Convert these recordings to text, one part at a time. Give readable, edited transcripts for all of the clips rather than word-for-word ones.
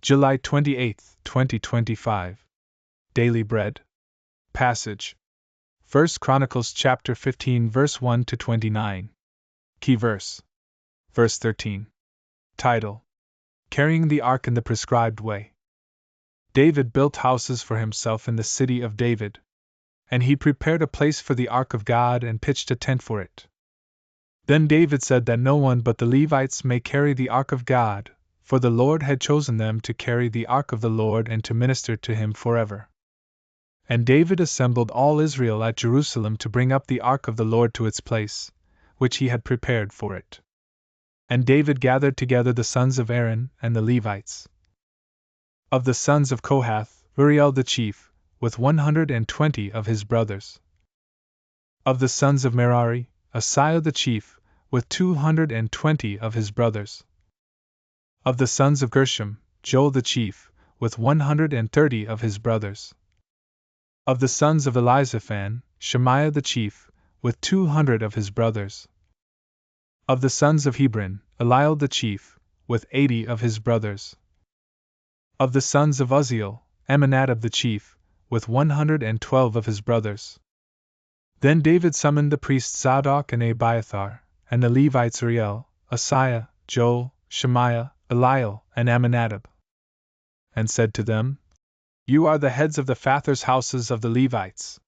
July 28, 2025. Daily Bread. Passage. 1 Chronicles chapter 15 verse 1 to 29. Key verse. Verse 13. Title: Carrying the Ark in the Prescribed Way. David built houses for himself in the city of David, and he prepared a place for the Ark of God and pitched a tent for it. Then David said that no one but the Levites may carry the Ark of God, for the Lord had chosen them to carry the Ark of the Lord and to minister to him forever. And David assembled all Israel at Jerusalem to bring up the Ark of the Lord to its place, which he had prepared for it. And David gathered together the sons of Aaron and the Levites. Of the sons of Kohath, Uriel the chief, with 120 of his brothers. Of the sons of Merari, Asaiah the chief, with 220 of his brothers. Of the sons of Gershom, Joel the chief, with 130 of his brothers. Of the sons of Elizaphan, Shemaiah the chief, with 200 of his brothers. Of the sons of Hebron, Eliel the chief, with 80 of his brothers. Of the sons of Uzziel, Amminadab the chief, with 112 of his brothers. Then David summoned the priests Zadok and Abiathar, and the Levites Uriel, Asaiah, Joel, Shemaiah, Eliel, and Amminadab, and said to them, "You are the heads of the fathers' houses of the Levites.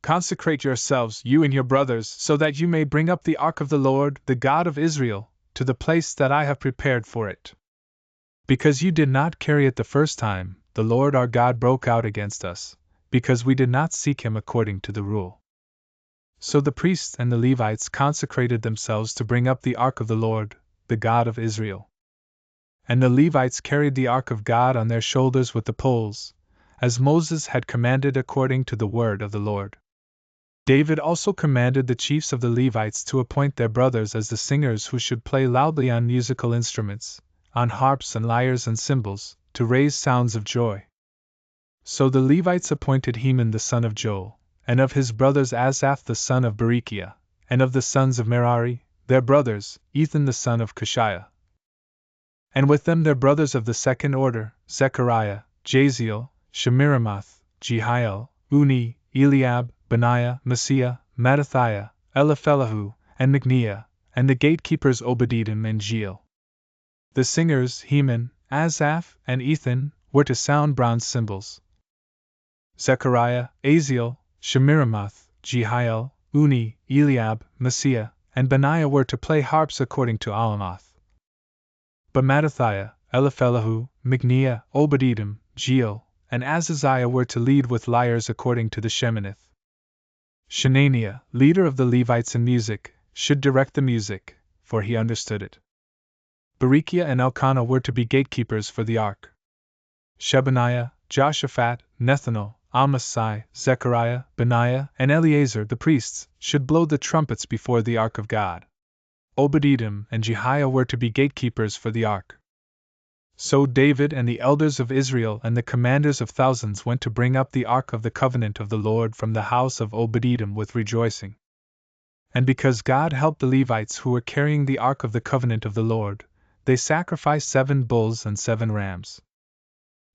Consecrate yourselves, you and your brothers, so that you may bring up the Ark of the Lord, the God of Israel, to the place that I have prepared for it. Because you did not carry it the first time, the Lord our God broke out against us, because we did not seek him according to the rule." So the priests and the Levites consecrated themselves to bring up the Ark of the Lord, the God of Israel. And the Levites carried the Ark of God on their shoulders with the poles, as Moses had commanded according to the word of the Lord. David also commanded the chiefs of the Levites to appoint their brothers as the singers who should play loudly on musical instruments, on harps and lyres and cymbals, to raise sounds of joy. So the Levites appointed Heman the son of Joel, and of his brothers Asaph the son of Berechiah, and of the sons of Merari, their brothers, Ethan the son of Kishiah. And with them their brothers of the second order, Zechariah, Jaziel, Shemiramoth, Jehiel, Uni, Eliab, Benaiah, Messiah, Mattithiah, Eliphelahu, and Micniah, and the gatekeepers Obed-Edom and Jeiel. The singers, Heman, Asaph, and Ethan, were to sound bronze cymbals. Zechariah, Aziel, Shemiramoth, Jehiel, Uni, Eliab, Messiah, and Benaiah were to play harps according to Alamoth. But Mattithiah, Eliphelahu, Micniah, Obed-Edom, Jeiel, and Azaziah were to lead with lyres according to the Sheminith. Shenaniah, leader of the Levites in music, should direct the music, for he understood it. Berechiah and Elkanah were to be gatekeepers for the ark. Shebaniah, Joshaphat, Nethanel, Amasai, Zechariah, Benaiah, and Eleazar the priests should blow the trumpets before the ark of God. Obed-Edom and Jehiel were to be gatekeepers for the ark. So David and the elders of Israel and the commanders of thousands went to bring up the ark of the covenant of the Lord from the house of Obed-Edom with rejoicing. And because God helped the Levites who were carrying the ark of the covenant of the Lord, they sacrificed 7 bulls and 7 rams.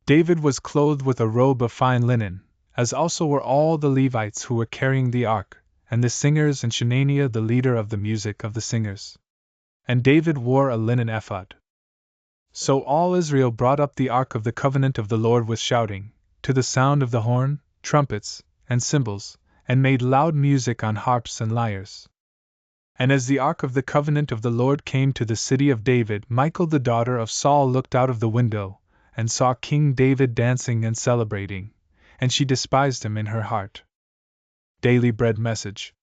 David was clothed with a robe of fine linen, as also were all the Levites who were carrying the ark, and the singers and Shenaniah the leader of the music of the singers. And David wore a linen ephod. So all Israel brought up the ark of the covenant of the Lord with shouting, to the sound of the horn, trumpets, and cymbals, and made loud music on harps and lyres. And as the ark of the covenant of the Lord came to the city of David, Michal the daughter of Saul looked out of the window, and saw King David dancing and celebrating, and she despised him in her heart. Daily Bread Message.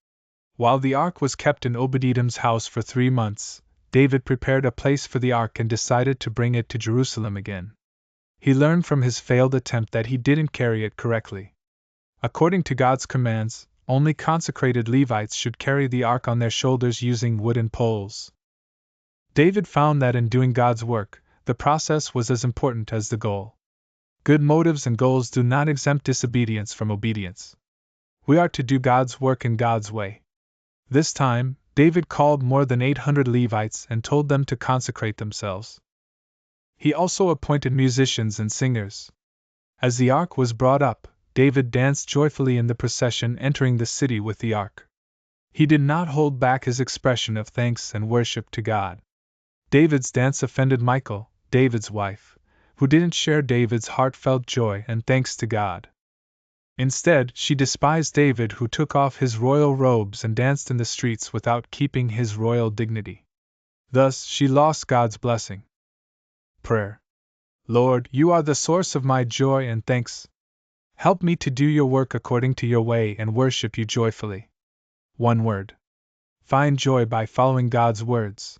While the ark was kept in Obed-Edom's house for 3 months, David prepared a place for the ark and decided to bring it to Jerusalem again. He learned from his failed attempt that he didn't carry it correctly. According to God's commands, only consecrated Levites should carry the ark on their shoulders using wooden poles. David found that in doing God's work, the process was as important as the goal. Good motives and goals do not exempt disobedience from obedience. We are to do God's work in God's way. This time, David called more than 800 Levites and told them to consecrate themselves. He also appointed musicians and singers. As the ark was brought up, David danced joyfully in the procession entering the city with the ark. He did not hold back his expression of thanks and worship to God. David's dance offended Michal, David's wife, who didn't share David's heartfelt joy and thanks to God. Instead, she despised David, who took off his royal robes and danced in the streets without keeping his royal dignity. Thus, she lost God's blessing. Prayer. Lord, you are the source of my joy and thanks. Help me to do your work according to your way and worship you joyfully. One word. Find joy by following God's words.